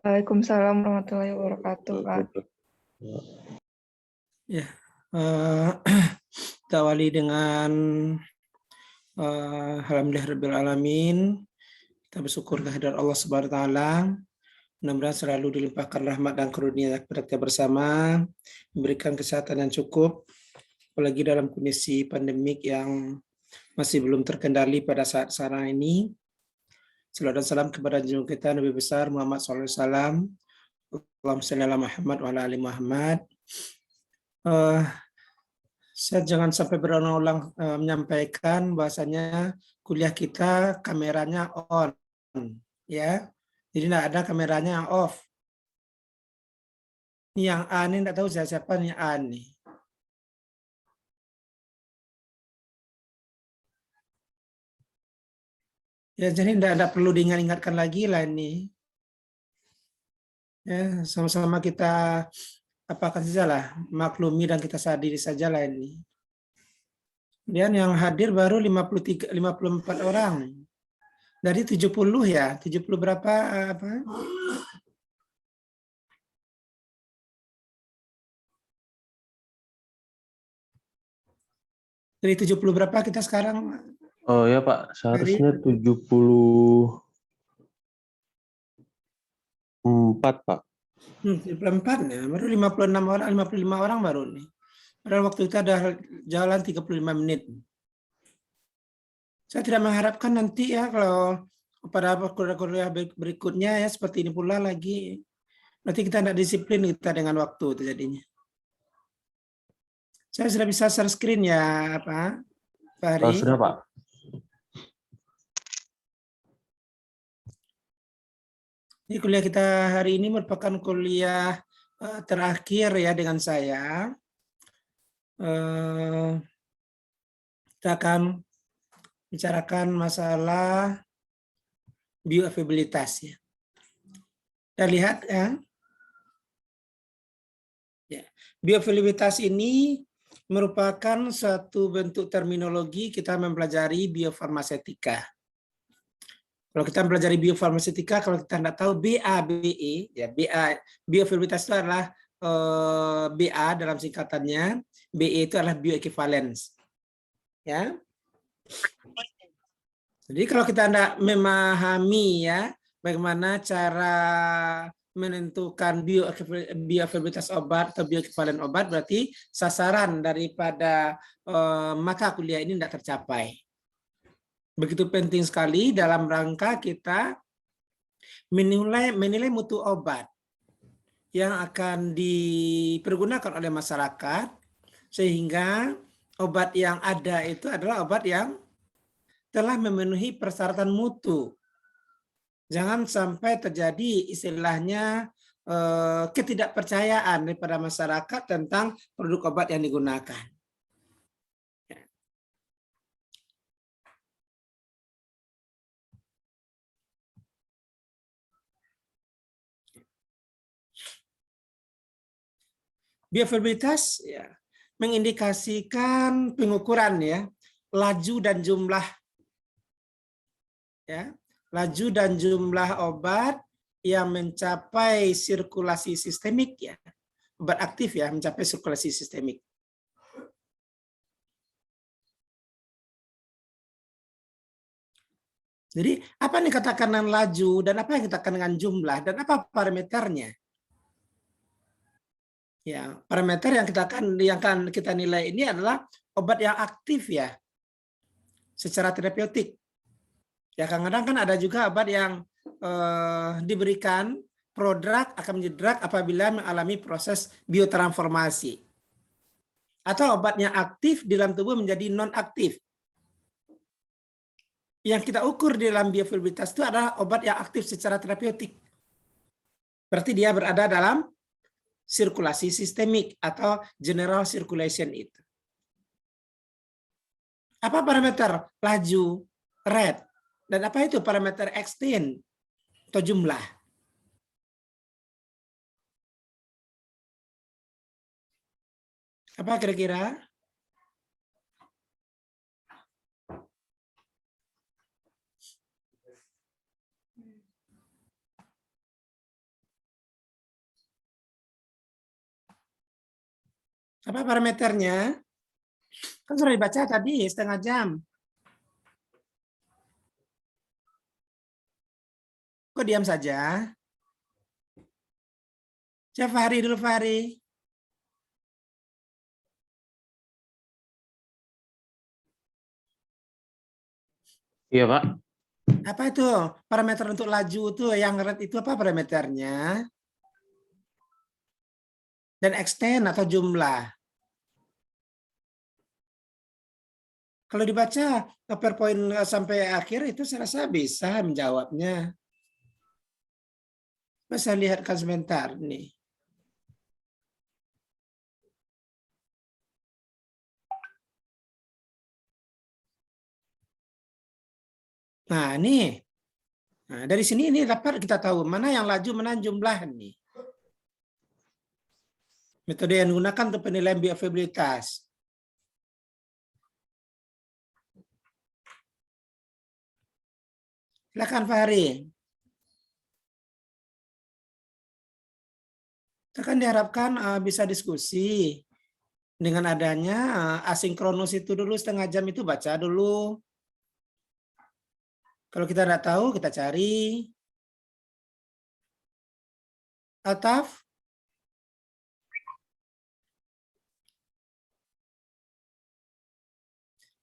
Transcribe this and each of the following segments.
Waalaikumsalam warahmatullahi wabarakatuh, Pak. Ya, kita awali dengan alhamdulillahirabbil alamin. Kita bersyukur kehadirat Allah Subhanahu wa taala. Mudah-mudahan selalu dilimpahkan rahmat dan karunia kepada kita bersama, memberikan kesehatan yang cukup, apalagi dalam kondisi pandemik yang masih belum terkendali pada saat sekarang ini. Salawat dan salam kepada junjungan kita Nabi besar Muhammad SAW. Allahumma shalli ala Muhammad wa ala ali Muhammad. Saya jangan sampai berulang-ulang menyampaikan bahasanya kuliah kita kameranya on, ya. Jadi tidak ada kameranya yang off. Ini yang A ini tidak tahu siapa nih A nih. Ya, jadi tidak perlu diingat-ingatkan lagi lah ini. Ya, sama-sama kita apakan saja lah, maklumi dan kita sadari saja lah ini. Kemudian yang hadir baru 54 orang. Dari 70 ya, 70 berapa apa? Dari 70 berapa kita sekarang? Oh ya Pak, seharusnya 74 Pak. 74 ya, baru 56 orang, 55 orang baru nih. Padahal waktu itu ada jalan 35 menit. Saya tidak mengharapkan nanti ya kalau pada kuliah berikutnya ya seperti ini pula lagi. Nanti kita tidak disiplin kita dengan waktu itu jadinya. Saya sudah bisa share screen ya Pak Fahri. Sudah Pak. Ini kuliah kita hari ini merupakan kuliah terakhir ya dengan saya. Kita akan bicarakan masalah bioavailabilitas ya. Kita lihat ya. Bioavailabilitas ini merupakan suatu bentuk terminologi kita mempelajari biofarmasetika. Kalau kita mempelajari biofarmasetika, kalau kita tidak tahu BA/BE, ya BA bioavailabilitas itu adalah BA dalam singkatannya, BE itu adalah bioequivalence. Ya. Jadi kalau kita tidak memahami ya bagaimana cara menentukan bioavailabilitas obat atau bioekivalen obat, berarti sasaran daripada mata kuliah ini tidak tercapai. Begitu penting sekali dalam rangka kita menilai mutu obat yang akan dipergunakan oleh masyarakat, sehingga obat yang ada itu adalah obat yang telah memenuhi persyaratan mutu. Jangan sampai terjadi istilahnya ketidakpercayaan daripada masyarakat tentang produk obat yang digunakan. Bioavailabilitas ya, mengindikasikan pengukuran ya, laju dan jumlah ya, laju dan jumlah obat yang mencapai sirkulasi sistemik ya, obat aktif ya mencapai sirkulasi sistemik. Jadi apa yang dikatakan dengan laju dan apa yang dikatakan dengan jumlah dan apa parameternya? Ya, parameter yang akan kita nilai ini adalah obat yang aktif ya, secara terapeutik. Ya kadang-kadang kan ada juga obat yang diberikan prodrug akan menjadi drug apabila mengalami proses biotransformasi. Atau obatnya aktif di dalam tubuh menjadi non-aktif. Yang kita ukur di dalam bioavailabilitas itu adalah obat yang aktif secara terapeutik. Berarti dia berada dalam sirkulasi sistemik atau general circulation itu. Apa parameter laju, rate, dan apa itu parameter extent atau jumlah? Apa kira-kira? Apa parameternya? Kan sudah dibaca tadi setengah jam. Kok diam saja? Siapa Fahri dulu, Fahri? Iya, Pak. Apa itu parameter untuk laju itu yang red itu apa parameternya? Dan extend atau jumlah. Kalau dibaca ke PowerPoint sampai akhir itu saya rasa bisa menjawabnya. Saya lihatkan sebentar nih. Nah, ini. Nah, dari sini ini dapat kita tahu mana yang laju, mana yang jumlah nih. Metode yang digunakan untuk penilaian bioavailabilitas. Silakan Fahri. Kita kan diharapkan bisa diskusi. Dengan adanya asinkronus itu dulu setengah jam itu baca dulu. Kalau kita tidak tahu, kita cari. Altaf?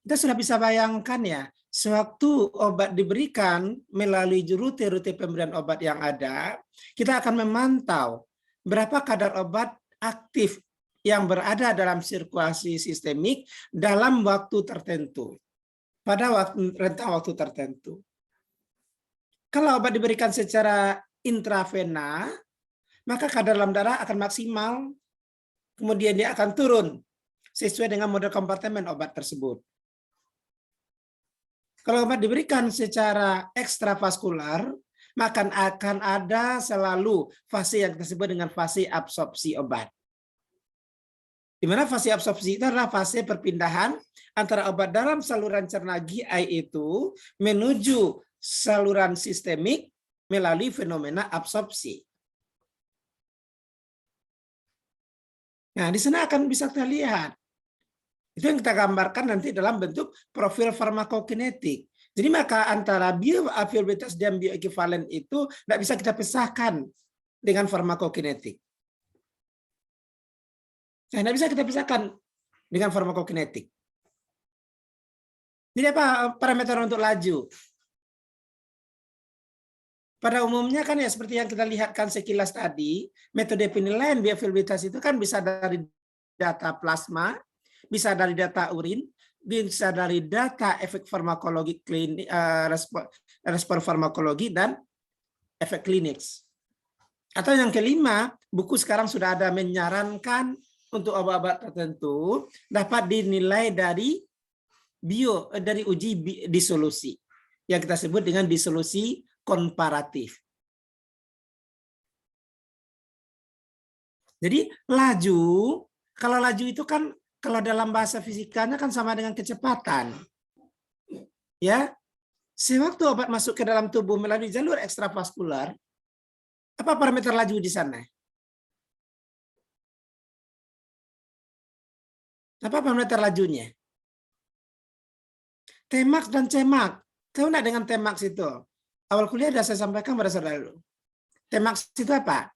Kita sudah bisa bayangkan ya, sewaktu obat diberikan melalui rute-rute pemberian obat yang ada, kita akan memantau berapa kadar obat aktif yang berada dalam sirkulasi sistemik dalam waktu tertentu, pada rentang waktu tertentu. Kalau obat diberikan secara intravena, maka kadar dalam darah akan maksimal, kemudian dia akan turun sesuai dengan model kompartemen obat tersebut. Kalau obat diberikan secara ekstravaskular, maka akan ada selalu fase yang disebut dengan fase absorpsi obat. Di mana fase absorpsi itu adalah fase perpindahan antara obat dalam saluran cerna GI itu menuju saluran sistemik melalui fenomena absorpsi. Nah, di sana akan bisa kita lihat. Itu yang kita gambarkan nanti dalam bentuk profil farmakokinetik. Jadi maka antara bioavailabilitas dan bioekivalen itu tidak bisa kita pisahkan dengan farmakokinetik. Nah, tidak bisa kita pisahkan dengan farmakokinetik. Jadi apa parameter untuk laju? Pada umumnya kan ya seperti yang kita lihatkan sekilas tadi, metode penilaian bioavailabilitas itu kan bisa dari data plasma, bisa dari data urin, bisa dari data efek farmakologi klinik, respon farmakologi dan efek klinis. Atau yang kelima, buku sekarang sudah ada menyarankan untuk obat-obat tertentu dapat dinilai dari uji disolusi yang kita sebut dengan disolusi komparatif. Jadi laju, kalau laju itu kan kalau dalam bahasa fisikanya kan sama dengan kecepatan. Ya. Sewaktu obat masuk ke dalam tubuh melalui jalur ekstravaskular, apa parameter laju di sana? Apa parameter lajunya? Tmax dan Cmax. Tahu nggak dengan Tmax itu? Awal kuliah sudah saya sampaikan pada saudara dulu. Tmax itu apa?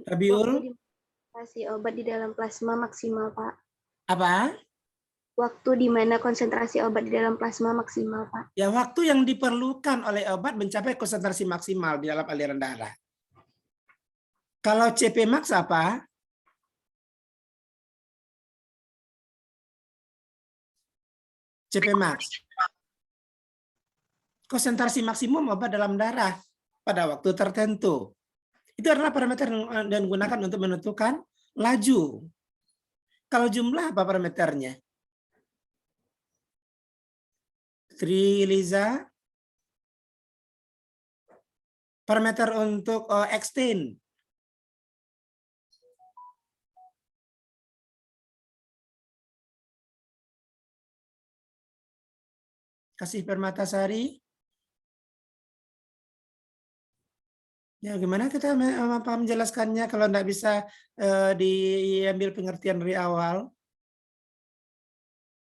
Rabiul? Konsentrasi obat di dalam plasma maksimal, Pak. Apa? Waktu di mana konsentrasi obat di dalam plasma maksimal, Pak. Ya, waktu yang diperlukan oleh obat mencapai konsentrasi maksimal di dalam aliran darah. Kalau CP max apa? CP max. Konsentrasi maksimum obat dalam darah pada waktu tertentu. Itu adalah parameter yang digunakan untuk menentukan laju. Kalau jumlah apa parameternya? Liza? Parameter untuk extend. Kasih Permatasari. Ya, gimana kita menjelaskannya kalau tidak bisa diambil pengertian dari awal?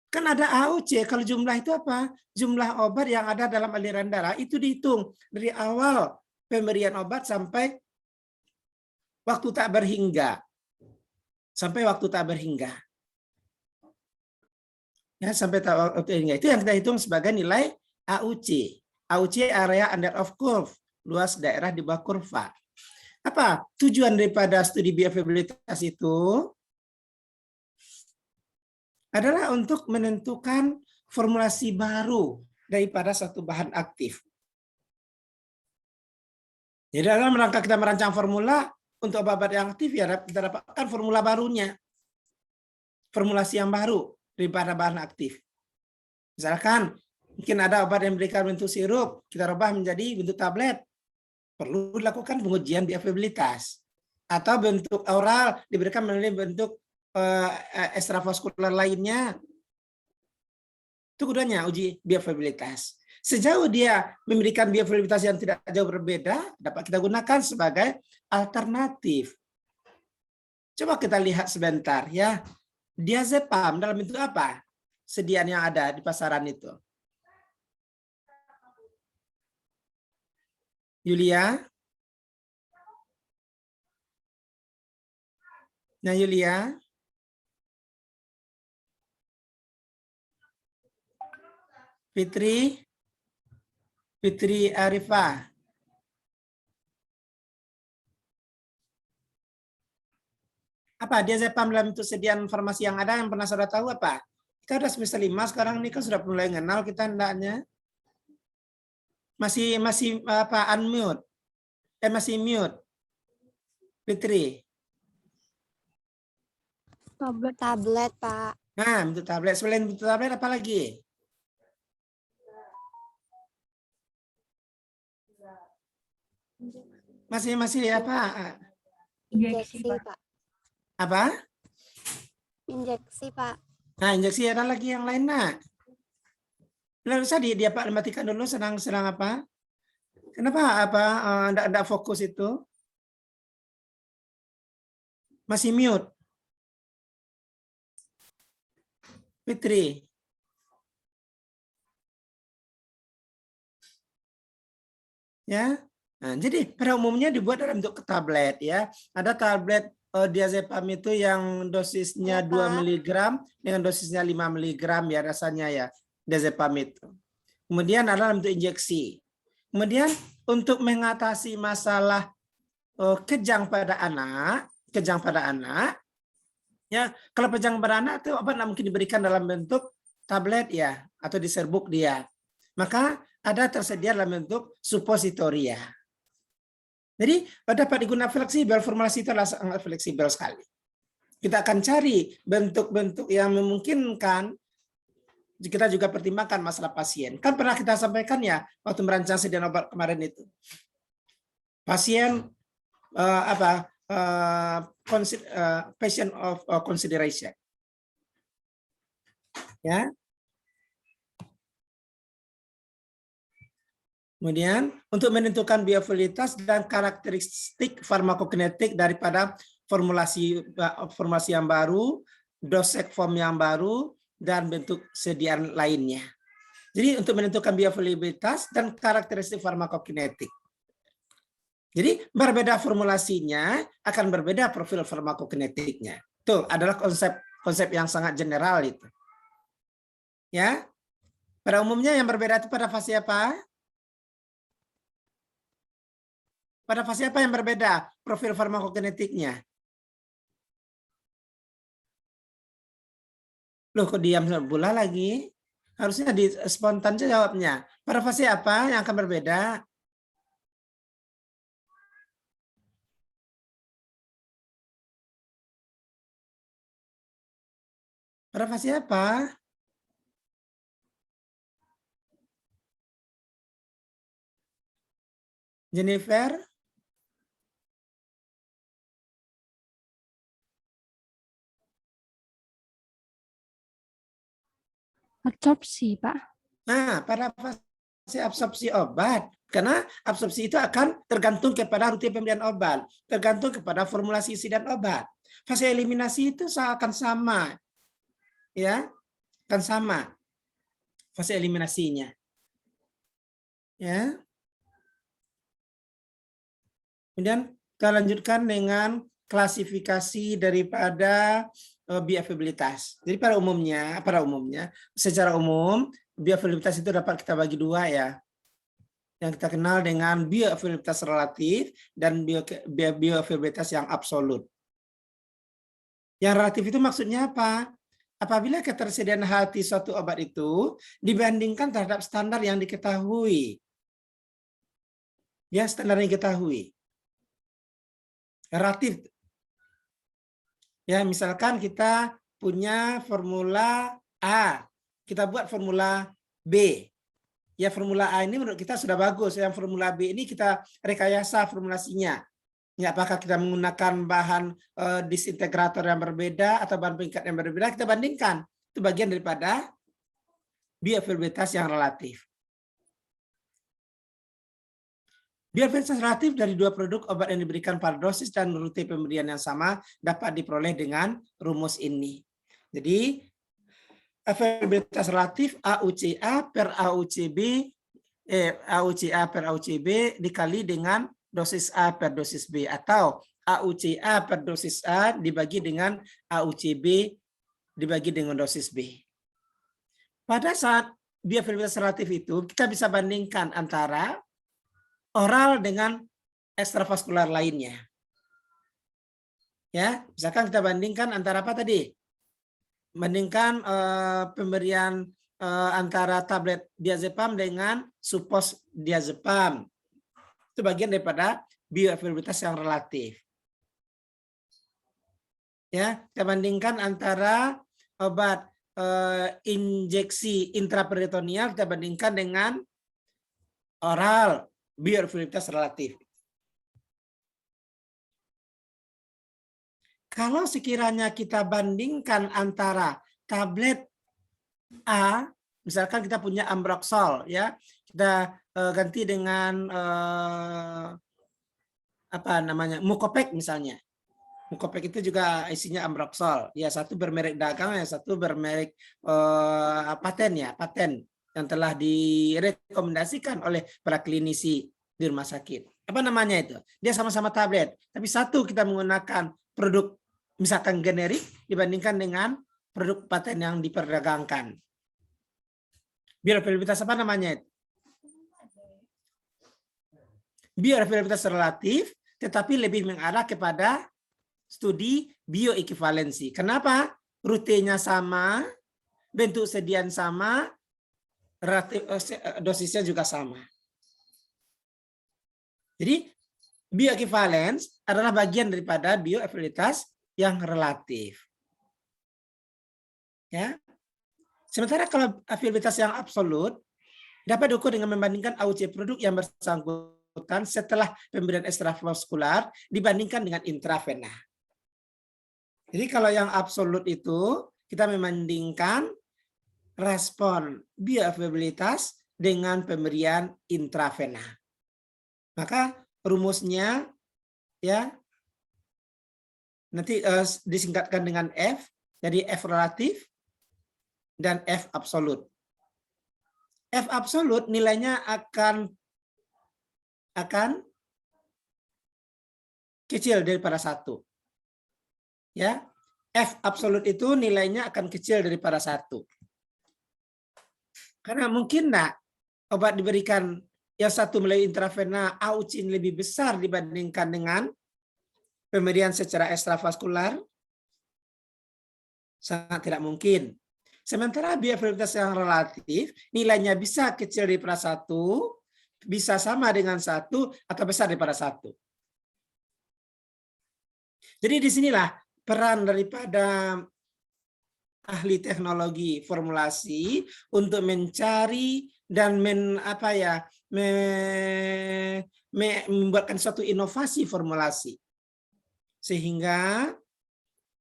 Kan ada AUC, kalau jumlah itu apa? Jumlah obat yang ada dalam aliran darah itu dihitung dari awal pemberian obat sampai waktu tak berhingga. Sampai waktu tak berhingga. Ya, sampai waktu berhingga. Itu yang kita hitung sebagai nilai AUC. AUC area under of curve, luas daerah di bawah kurva. Apa tujuan daripada studi bioavailabilitas itu? Adalah untuk menentukan formulasi baru daripada satu bahan aktif. Jadi dalam rangka kita merancang formula untuk obat yang aktif, ya kita dapatkan formula barunya. Formulasi yang baru daripada bahan aktif. Misalkan, mungkin ada obat yang diberikan bentuk sirup, kita rubah menjadi bentuk tablet. Perlu dilakukan pengujian bioavailabilitas. Atau bentuk oral diberikan melalui bentuk ekstravaskular lainnya. Itu gunanya uji bioavailabilitas. Sejauh dia memberikan bioavailabilitas yang tidak jauh berbeda, dapat kita gunakan sebagai alternatif. Coba kita lihat sebentar ya. Diazepam dalam bentuk apa? Sediaan yang ada di pasaran itu. Yulia? Nah, Yulia? Fitri? Fitri Arifah? Apa diazepam dalam bentuk sediaan farmasi yang ada yang pernah saudara tahu apa? Kita udah semester 5 sekarang ini kan sudah mulai kenal kita hendaknya. Masih apa unmute? Masih mute. Fitri. Tablet, Pak. Nah, bentuk tablet. Selain bentuk tablet apa lagi? Masih apa? Injeksi, Pak. Apa? Injeksi, Pak. Nah, injeksi ada lagi yang lain, nak. Lalu bisa dia Pak matikan dulu sedang apa? Kenapa apa enggak fokus itu? Masih mute. Fitri. Ya. Nah, jadi pada umumnya dibuat dalam bentuk tablet ya. Ada tablet diazepam itu yang dosisnya 2 mg dengan dosisnya 5 mg ya rasanya ya, diazepam itu. Kemudian ada dalam bentuk injeksi. Kemudian untuk mengatasi masalah kejang pada anak, ya, kalau kejang pada anak itu obat tidak mungkin diberikan dalam bentuk tablet ya atau diserbuk dia. Maka ada tersedia dalam bentuk supositoria. Jadi dapat digunakan fleksibel, formulasi itu adalah sangat fleksibel sekali. Kita akan cari bentuk-bentuk yang memungkinkan. Kita juga pertimbangkan masalah pasien. Kan pernah kita sampaikan ya waktu merancang sediaan obat kemarin itu. Pasien patient of consideration. Ya. Kemudian untuk menentukan bioavailabilitas dan karakteristik farmakokinetik daripada formulasi yang baru, dosage form yang baru, dan bentuk sediaan lainnya. Jadi untuk menentukan bioavailabilitas dan karakteristik farmakokinetik. Jadi berbeda formulasinya akan berbeda profil farmakokinetiknya. Itu adalah konsep yang sangat general itu. Ya. Pada umumnya yang berbeda itu pada fase apa? Pada fase apa yang berbeda profil farmakokinetiknya? Loh, kok diam pula lagi? Harusnya di spontan jawabnya. Pada fase apa yang akan berbeda? Pada fase apa? Jennifer? Absorpsi, Pak. Nah, pada fase absorpsi obat. Karena absorpsi itu akan tergantung kepada rute pemberian obat, tergantung kepada formulasi isi dan obat. Fase eliminasi itu akan sama, ya, akan sama fase eliminasinya, ya. Kemudian kita lanjutkan dengan klasifikasi daripada bioavailabilitas. Jadi pada umumnya, secara umum bioavailabilitas itu dapat kita bagi dua, ya. Yang kita kenal dengan bioavailabilitas relatif dan bioavailabilitas yang absolut. Yang relatif itu maksudnya apa? Apabila ketersediaan hati suatu obat itu dibandingkan terhadap standar yang diketahui. Ya, standar yang diketahui. Relatif. Ya, misalkan kita punya formula A, kita buat formula B. Ya, formula A ini menurut kita sudah bagus. Yang formula B ini kita rekayasa formulasinya. Ya, apakah kita menggunakan bahan disintegrator yang berbeda atau bahan pengikat yang berbeda, kita bandingkan. Itu bagian daripada bioavailabilitas yang relatif. Bioavailabilitas relatif dari dua produk obat yang diberikan pada dosis dan rute pemberian yang sama dapat diperoleh dengan rumus ini. Jadi, availabilitas relatif AUCA per AUCB dikali dengan dosis A per dosis B, atau AUCA per dosis A dibagi dengan AUCB dibagi dengan dosis B. Pada saat bioavailabilitas relatif itu, kita bisa bandingkan antara oral dengan ekstravaskular lainnya. Ya, misalkan kita bandingkan antara apa tadi? Bandingkan pemberian antara tablet diazepam dengan supos diazepam. Itu bagian daripada bioavailabilitas yang relatif. Ya, kita bandingkan antara obat injeksi intraperitoneal, kita bandingkan dengan oral, bioavailabilitas relatif. Kalau sekiranya kita bandingkan antara tablet A, misalkan kita punya Ambroxol, ya, kita ganti dengan apa namanya, Mukopek misalnya. Mukopek itu juga isinya Ambroxol. Ya, satu bermerek dagang, yang satu bermerek paten, ya, paten yang telah direkomendasikan oleh para klinisi di rumah sakit. Apa namanya itu? Dia sama-sama tablet, tapi satu kita menggunakan produk misalkan generik dibandingkan dengan produk paten yang diperdagangkan. Bioavailabilitas apa namanya itu? Bioavailabilitas relatif, tetapi lebih mengarah kepada studi bioekivalensi. Kenapa? Rutenya sama, bentuk sediaan sama, dosisnya juga sama. Jadi bioequivalence adalah bagian daripada bioavailabilitas yang relatif. Ya. Sementara kalau availabilitas yang absolut dapat diukur dengan membandingkan AUC produk yang bersangkutan setelah pemberian ekstravaskular dibandingkan dengan intravena. Jadi kalau yang absolut itu kita membandingkan respon bioavailabilitas dengan pemberian intravena. Maka rumusnya, ya, nanti disingkatkan dengan F, jadi F relatif dan F absolut. F absolut nilainya akan kecil daripada 1. Ya, F absolut itu nilainya akan kecil daripada 1. Karena mungkin enggak obat diberikan yang satu melalui intravena AUC lebih besar dibandingkan dengan pemberian secara ekstravaskular? Sangat tidak mungkin. Sementara bioavailabilitas yang relatif nilainya bisa kecil daripada 1, bisa sama dengan 1, atau besar daripada 1. Jadi disinilah peran daripada ahli teknologi formulasi untuk mencari dan membuatkan suatu inovasi formulasi sehingga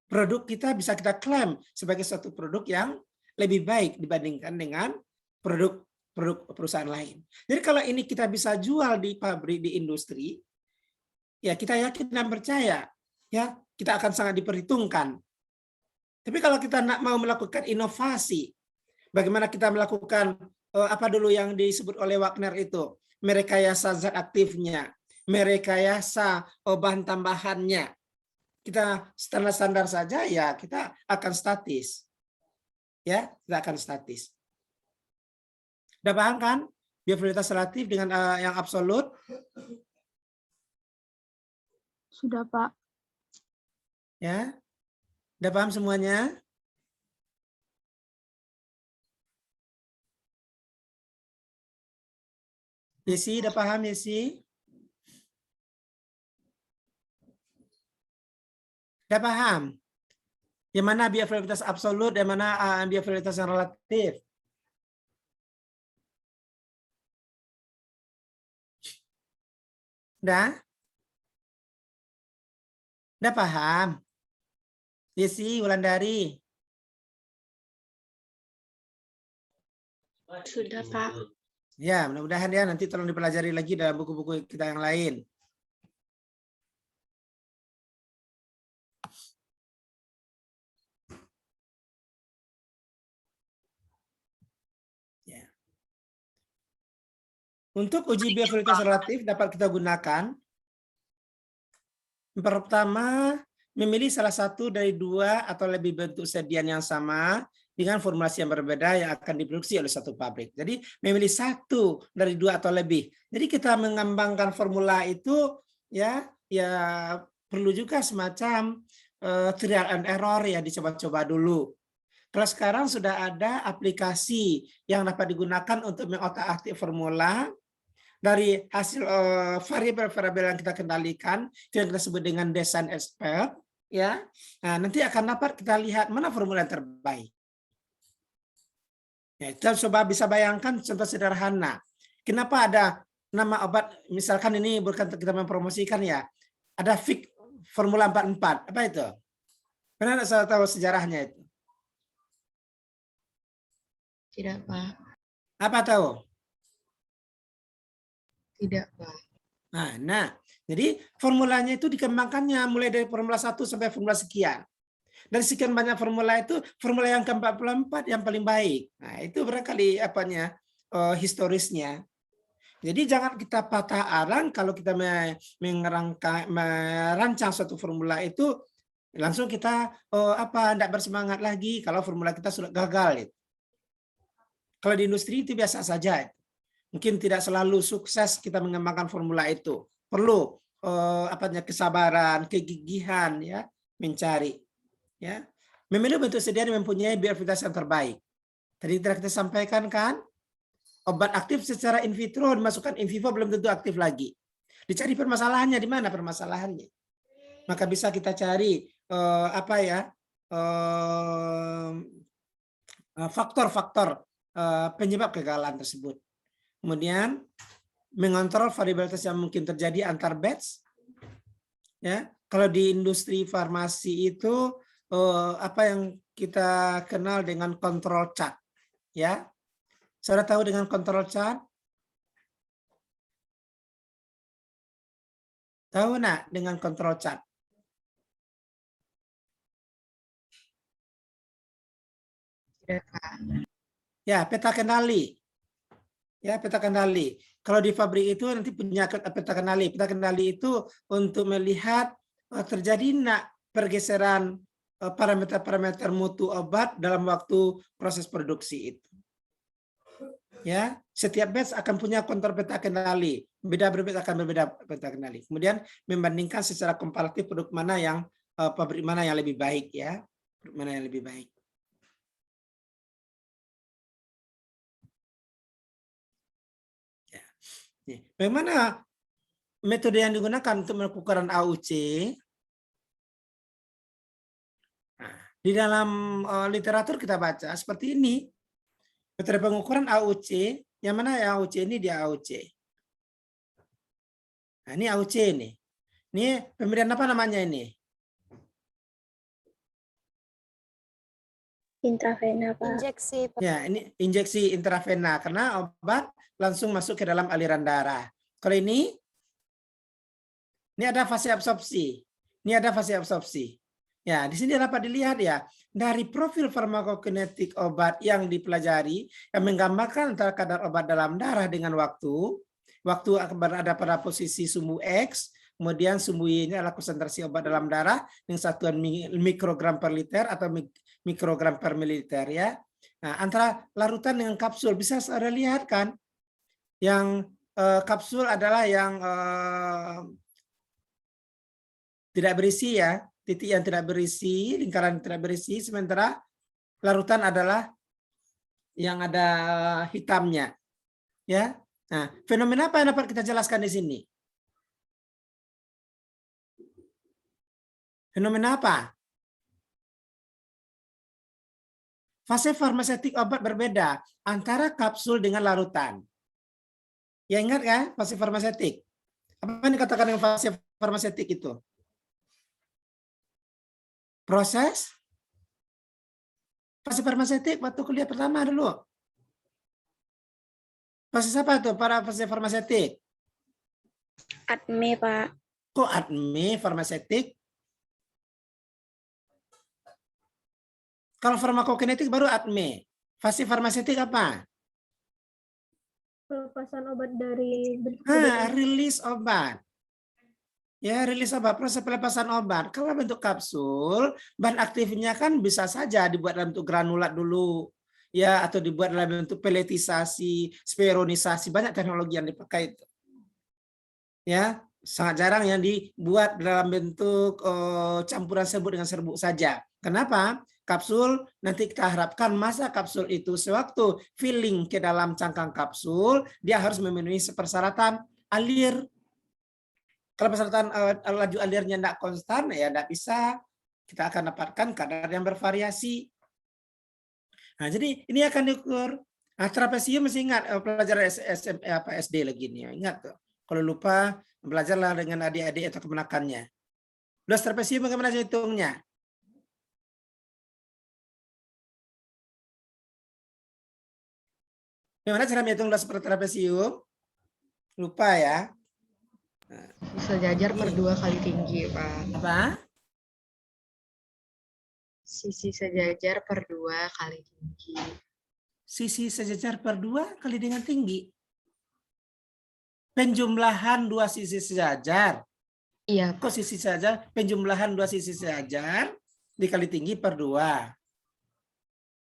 produk kita bisa kita klaim sebagai suatu produk yang lebih baik dibandingkan dengan produk produk perusahaan lain. Jadi kalau ini kita bisa jual di pabrik, di industri, ya kita yakin dan percaya, ya kita akan sangat diperhitungkan. Tapi kalau kita nak mau melakukan inovasi, bagaimana kita melakukan apa dulu yang disebut oleh Wagner itu, merekayasa zat aktifnya, merekayasa bahan tambahannya. Kita standar-standar saja, ya kita akan statis. Ya, kita akan statis. Udah paham kan? Biofluiditas relatif dengan yang absolut? Sudah, Pak. Ya. Udah paham semuanya? Yesi, udah paham Yesi? Udah paham? Yang mana biofluiditas absolut, yang mana biofluiditas yang relatif? Udah? Udah paham? Yesi, Wulandari? Sudah, Pak. Ya, mudah-mudahan ya nanti tolong dipelajari lagi dalam buku-buku kita yang lain. Ya. Untuk uji biofluiditas relatif dapat kita gunakan. Yang pertama, memilih salah satu dari dua atau lebih bentuk sedian yang sama dengan formulasi yang berbeda yang akan diproduksi oleh satu pabrik. Jadi memilih satu dari dua atau lebih. Jadi kita mengembangkan formula itu ya perlu juga semacam trial and error ya, dicoba-coba dulu. Kalau sekarang sudah ada aplikasi yang dapat digunakan untuk mengotak-atik formula dari hasil variabel-variabel yang kita kendalikan, yang kita sebut dengan design expert, ya. Nah, nanti akan dapat kita lihat mana formula yang terbaik. Ya, kita coba bisa bayangkan contoh sederhana. Kenapa ada nama obat, misalkan ini bukan kita mempromosikan ya, ada FIC formula 44, apa itu? Pernah saya tahu sejarahnya itu? Tidak, Pak. Apa tahu? Tidak, Pak. Nah, jadi formulanya itu dikembangkannya mulai dari formula 1 sampai formula sekian. Dari sekian banyak formula itu, formula yang ke-44 yang paling baik. Nah, itu barangkali historisnya. Jadi jangan kita patah arang kalau kita merancang suatu formula itu, langsung kita tidak bersemangat lagi kalau formula kita sudah gagal. Kalau di industri itu biasa saja. Mungkin tidak selalu sukses kita mengembangkan formula itu. Perlu kesabaran, kegigihan ya, mencari. Ya, memilih bentuk sedia yang mempunyai biofluiditas yang terbaik. Tadi kita sampaikan kan, obat aktif secara in vitro dimasukkan in vivo belum tentu aktif lagi. Dicari permasalahannya di mana permasalahannya. Maka bisa kita cari faktor-faktor penyebab kegagalan tersebut. Kemudian mengontrol variabilitas yang mungkin terjadi antar batch. Ya, kalau di industri farmasi itu apa yang kita kenal dengan control chart, ya. Saudara tahu dengan control chart? Tahu nak dengan control chart? Ya, peta kendali. Ya, peta kendali. Kalau di pabrik itu nanti punya peta kendali. Peta kendali itu untuk melihat terjadi nak pergeseran parameter-parameter mutu obat dalam waktu proses produksi itu. Ya, setiap batch akan punya kontur peta kendali. Beda-beda akan berbeda peta kendali. Kemudian membandingkan secara komparatif produk mana yang pabrik mana yang lebih baik ya. Produk mana yang lebih baik. Ya. Bagaimana metode yang digunakan untuk melakukan AUC? Di dalam literatur kita baca seperti ini. Metode pengukuran AUC, yang mana ya AUC ini dia AUC. Nah, ini AUC ini. Ini pemberian apa namanya ini? Intravena, Pak. Injeksi, Pak. Ya, ini injeksi intravena karena obat langsung masuk ke dalam aliran darah. Kalau ini ada fase absorpsi. Ini ada fase absorpsi. Ya, di sini dapat dilihat ya, dari profil farmakokinetik obat yang dipelajari yang menggambarkan antara kadar obat dalam darah dengan waktu berada pada posisi sumbu X, kemudian sumbu Y ini adalah konsentrasi obat dalam darah dengan satuan mikrogram per liter atau mikrogram per mililiter ya. Nah, antara larutan dengan kapsul bisa Saudara lihat kan? Yang kapsul adalah yang tidak berisi ya, titik yang tidak berisi, lingkaran tidak berisi, sementara larutan adalah yang ada hitamnya. Ya. Nah, fenomena apa yang dapat kita jelaskan di sini? Fenomena apa? Fase farmaseutik obat berbeda antara kapsul dengan larutan. Ya ingat kan fase farmaseutik? Apa yang dikatakan dengan fase farmaseutik itu? Proses fase farmaseutik waktu kuliah pertama dulu. Proses apa itu para fase farmaseutik? ADME, Pak. Kok ADME farmaseutik? Kalau farmakokinetik baru ADME. Fase farmaseutik apa? Pelepasan obat dari Rilis obat. Ya, rilis obat, proses pelepasan obat. Kalau bentuk kapsul, bahan aktifnya kan bisa saja dibuat dalam bentuk granulat dulu. Ya, atau dibuat dalam bentuk peletisasi, spironisasi, banyak teknologi yang dipakai itu. Ya, sangat jarang yang dibuat dalam bentuk campuran serbuk dengan serbuk saja. Kenapa? Kapsul, nanti kita harapkan masa kapsul itu sewaktu filling ke dalam cangkang kapsul, dia harus memenuhi persyaratan alir. Kalau persyaratan laju alirnya tidak konstan, ya tidak bisa. Kita akan dapatkan kadar yang bervariasi. Nah, jadi ini akan diukur. Nah, trapesium masih ingat pelajaran SD lagi nih. Ingat tuh. Kalau lupa, belajarlah dengan adik-adik atau kemenakannya. Plus trapesium bagaimana hitungnya? Bagaimana cara menghitung seperti trapesium? Lupa ya. Bisa jajar per 2 kali tinggi, Pak. Apa? Sisi sejajar per 2 kali tinggi. Sisi sejajar per 2 kali dengan tinggi. Penjumlahan 2 sisi sejajar. Iya, Kok Pak. sisi sejajar? Penjumlahan 2 sisi sejajar dikali tinggi per 2.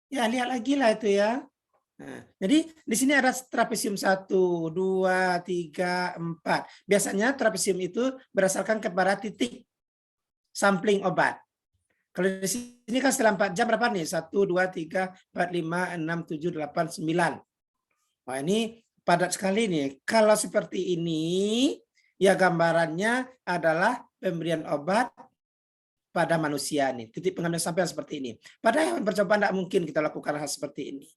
Ya, lihat lagi lah itu ya. Nah, jadi di sini ada trapesium 1, 2, 3, 4. Biasanya trapesium itu berdasarkan kepada titik sampling obat. Kalau di sini kan setelah 4 jam berapa nih? 1, 2, 3, 4, 5, 6, 7, 8, 9. Wah, ini padat sekali nih. Kalau seperti ini, ya gambarannya adalah pemberian obat pada manusia nih. Titik pengambilan sampel seperti ini. Pada hewan percobaan tidak mungkin kita lakukan hal seperti ini.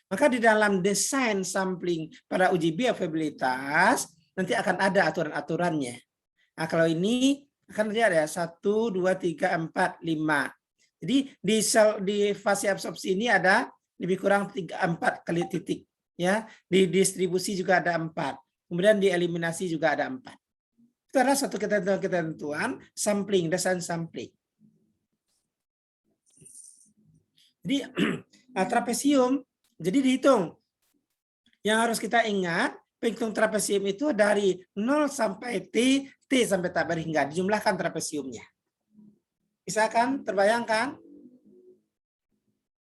Maka di dalam desain sampling pada uji bioavailabilitas nanti akan ada aturan-aturannya. Nah, kalau ini akan lihat ya 1, 2, 3, 4, 5. Jadi di fase absorpsi ini ada lebih kurang 4 kali titik. Ya, di distribusi juga ada 4. Kemudian di eliminasi juga ada 4. Itu adalah satu ketentuan sampling, desain sampling. Jadi trapesium. Jadi dihitung. Yang harus kita ingat, penghitung trapesium itu dari 0 sampai T sampai tak berhingga. Dijumlahkan trapesiumnya. Bisa kan? Terbayangkan?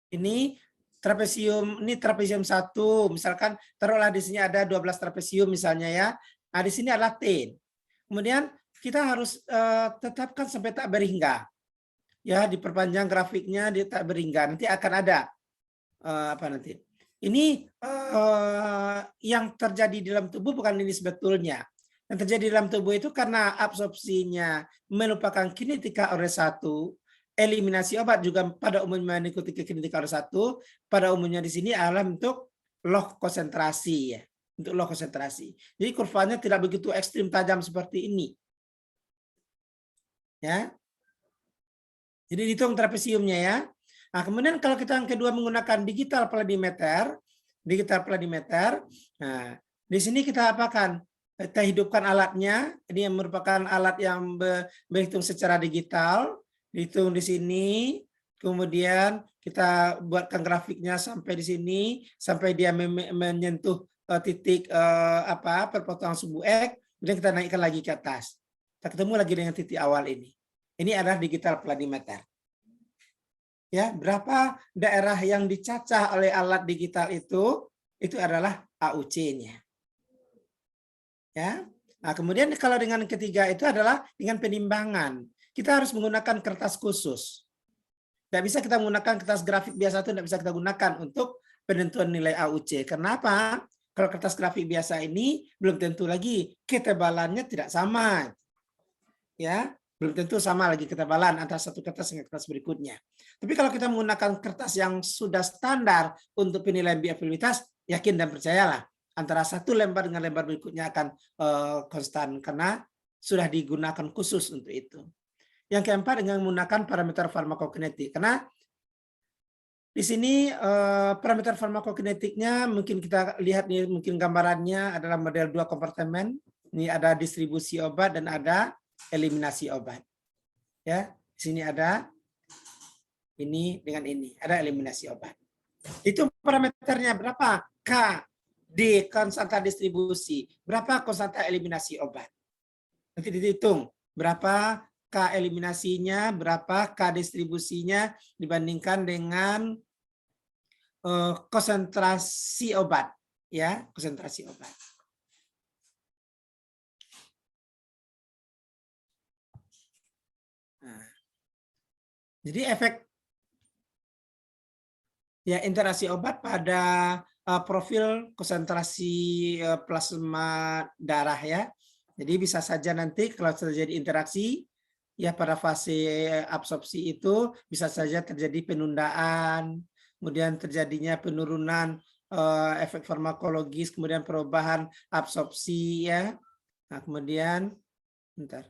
Ini trapesium 1. Misalkan taruhlah di sini ada 12 trapesium misalnya ya. Nah, di sini adalah T. Kemudian kita harus tetapkan sampai tak berhingga. Ya, diperpanjang grafiknya di tak berhingga. Nanti akan ada apa nanti? Ini yang terjadi di dalam tubuh bukan ini sebetulnya. Yang terjadi di dalam tubuh itu karena absorpsinya melupakan kinetika OR1, eliminasi obat juga pada umumnya mengikuti kinetika OR1, pada umumnya di sini adalah untuk log konsentrasi ya, untuk log konsentrasi. Jadi kurvanya tidak begitu ekstrim tajam seperti ini. Ya. Jadi dihitung trapesiumnya ya. Nah, kemudian kalau kita yang kedua menggunakan digital planimeter, nah, di sini kita apakan? Kita hidupkan alatnya. Ini yang merupakan alat yang berhitung secara digital, dihitung di sini. Kemudian kita buatkan grafiknya sampai di sini, sampai dia menyentuh titik perpotongan subuh X, kemudian kita naikkan lagi ke atas. Kita ketemu lagi dengan titik awal ini. Ini adalah digital planimeter. Ya, berapa daerah yang dicacah oleh alat digital itu adalah AUC-nya. Ya. Nah, kemudian kalau dengan ketiga itu adalah dengan penimbangan. Kita harus menggunakan kertas khusus. Tidak bisa kita menggunakan kertas grafik biasa itu, tidak bisa kita gunakan untuk penentuan nilai AUC. Kenapa? Kalau kertas grafik biasa ini belum tentu lagi ketebalannya tidak sama. Ya, belum tentu sama lagi ketebalan antara satu kertas dengan kertas berikutnya. Tapi kalau kita menggunakan kertas yang sudah standar untuk penilaian biofilmitas, yakin dan percayalah antara satu lembar dengan lembar berikutnya akan konstan karena sudah digunakan khusus untuk itu. Yang keempat dengan menggunakan parameter farmakokinetik. Karena di sini parameter farmakokinetiknya mungkin kita lihat nih, mungkin gambarannya adalah model 2 kompartemen. Ini ada distribusi obat dan ada eliminasi obat. Ya, di sini ada ini dengan ini, ada eliminasi obat. Itu parameternya berapa? K, D, konstanta distribusi. Berapa konstanta eliminasi obat? Nanti dihitung berapa K eliminasinya, berapa K distribusinya dibandingkan dengan konsentrasi obat. Ya, konsentrasi obat. Nah, jadi efek ya interaksi obat pada profil konsentrasi plasma darah ya. Jadi bisa saja nanti kalau terjadi interaksi ya pada fase absorpsi itu bisa saja terjadi penundaan, kemudian terjadinya penurunan efek farmakologis, kemudian perubahan absorpsi ya. Nah, kemudian bentar.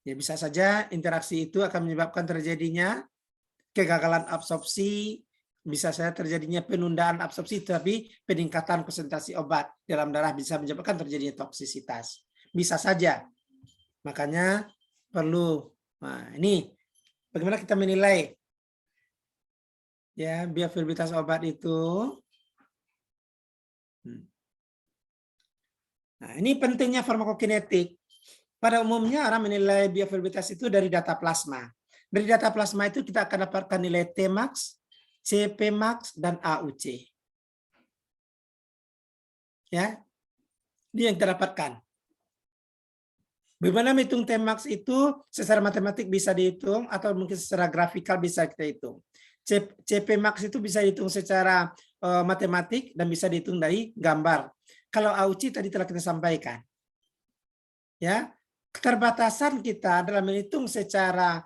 Ya, bisa saja interaksi itu akan menyebabkan terjadinya kegagalan absorpsi, bisa saja terjadinya penundaan absorpsi, tapi peningkatan konsentrasi obat dalam darah bisa menyebabkan terjadinya toksisitas. Bisa saja. Makanya perlu. Nah, ini bagaimana kita menilai ya biofilmitas obat itu. Nah, ini pentingnya farmakokinetik. Pada umumnya orang menilai biofilmitas itu dari data plasma. Dari data plasma itu kita akan dapatkan nilai Tmax, Cpmax, dan AUC. Ya, ini yang kita dapatkan. Bagaimana menghitung Tmax itu secara matematik bisa dihitung atau mungkin secara grafikal bisa kita hitung. Cpmax itu bisa dihitung secara matematik dan bisa dihitung dari gambar. Kalau AUC tadi telah kita sampaikan. Ya, keterbatasan kita dalam menghitung secara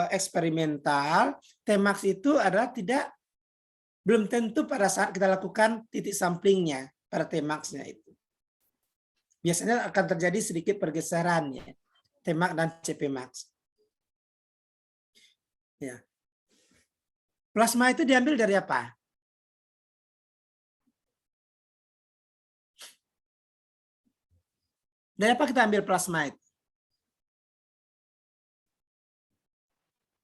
eksperimental, Tmax itu adalah belum tentu pada saat kita lakukan titik samplingnya pada Tmax-nya itu. Biasanya akan terjadi sedikit pergeseran ya, Tmax dan Cpmax. Ya. Plasma itu diambil dari apa? Dari apa kita ambil plasma itu?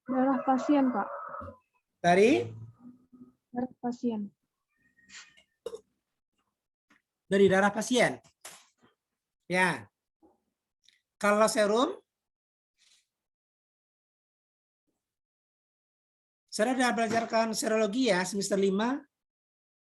Darah pasien, Pak. Dari? Darah pasien. Dari darah pasien. Ya. Kalau serum? Saya sudah belajarkan serologi ya, semester 5.